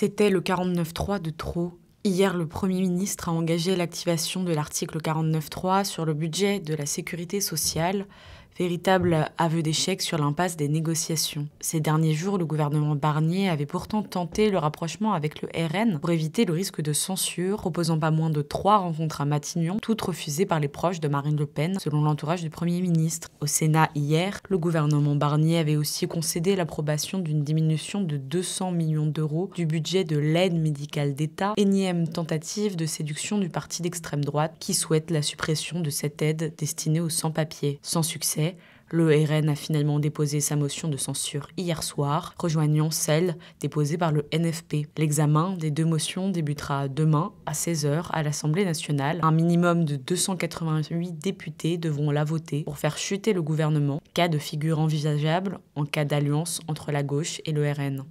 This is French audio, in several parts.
C'était le 49.3 de trop. Hier, le Premier ministre a engagé l'activation de l'article 49.3 sur le budget de la sécurité sociale, véritable aveu d'échec sur l'impasse des négociations. Ces derniers jours, le gouvernement Barnier avait pourtant tenté le rapprochement avec le RN pour éviter le risque de censure, proposant pas moins de 3 rencontres à Matignon, toutes refusées par les proches de Marine Le Pen, selon l'entourage du Premier ministre. Au Sénat hier, le gouvernement Barnier avait aussi concédé l'approbation d'une diminution de 200 millions d'euros du budget de l'aide médicale d'État, énième tentative de séduction du parti d'extrême droite qui souhaite la suppression de cette aide destinée aux sans-papiers. Sans succès, le RN a finalement déposé sa motion de censure hier soir, rejoignant celle déposée par le NFP. L'examen des 2 motions débutera demain à 16h à l'Assemblée nationale. Un minimum de 288 députés devront la voter pour faire chuter le gouvernement, cas de figure envisageable en cas d'alliance entre la gauche et le RN.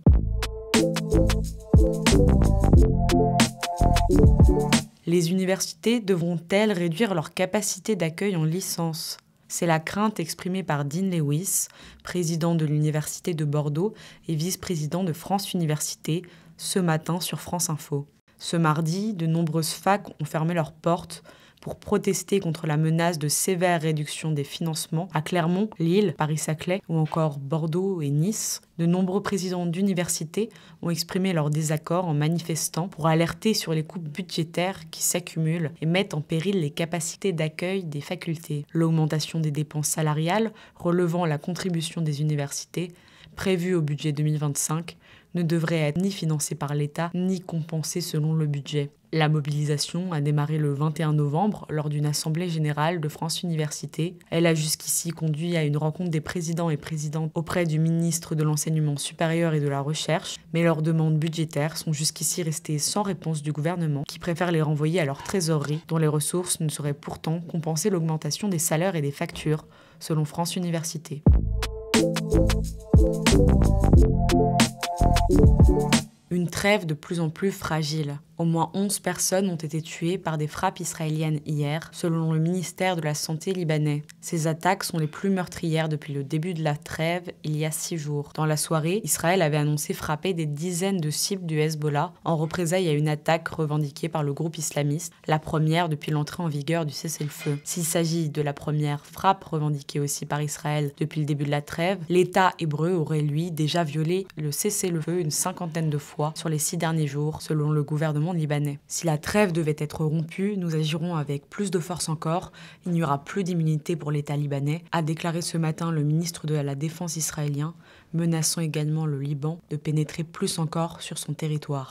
Les universités devront-elles réduire leur capacité d'accueil en licence ? C'est la crainte exprimée par Dean Lewis, président de l'Université de Bordeaux et vice-président de France Universités, ce matin sur France Info. Ce mardi, de nombreuses facs ont fermé leurs portes pour protester contre la menace de sévères réductions des financements à Clermont, Lille, Paris-Saclay ou encore Bordeaux et Nice. De nombreux présidents d'universités ont exprimé leur désaccord en manifestant pour alerter sur les coupes budgétaires qui s'accumulent et mettent en péril les capacités d'accueil des facultés. L'augmentation des dépenses salariales relevant la contribution des universités, prévue au budget 2025, ne devrait être ni financée par l'État ni compensée selon le budget. La mobilisation a démarré le 21 novembre lors d'une assemblée générale de France Universités. Elle a jusqu'ici conduit à une rencontre des présidents et présidentes auprès du ministre de l'Enseignement supérieur et de la Recherche, mais leurs demandes budgétaires sont jusqu'ici restées sans réponse du gouvernement, qui préfère les renvoyer à leur trésorerie, dont les ressources ne sauraient pourtant compenser l'augmentation des salaires et des factures, selon France Universités. Une trêve de plus en plus fragile. Au moins 11 personnes ont été tuées par des frappes israéliennes hier, selon le ministère de la Santé libanais. Ces attaques sont les plus meurtrières depuis le début de la trêve, il y a 6 jours. Dans la soirée, Israël avait annoncé frapper des dizaines de cibles du Hezbollah en représailles à une attaque revendiquée par le groupe islamiste, la première depuis l'entrée en vigueur du cessez-le-feu. S'il s'agit de la première frappe revendiquée aussi par Israël depuis le début de la trêve, l'État hébreu aurait lui déjà violé le cessez-le-feu une 50aine de fois sur les 6 derniers jours, selon le gouvernement libanais. Si la trêve devait être rompue, nous agirons avec plus de force encore. Il n'y aura plus d'immunité pour l'État libanais, a déclaré ce matin le ministre de la Défense israélien, menaçant également le Liban de pénétrer plus encore sur son territoire.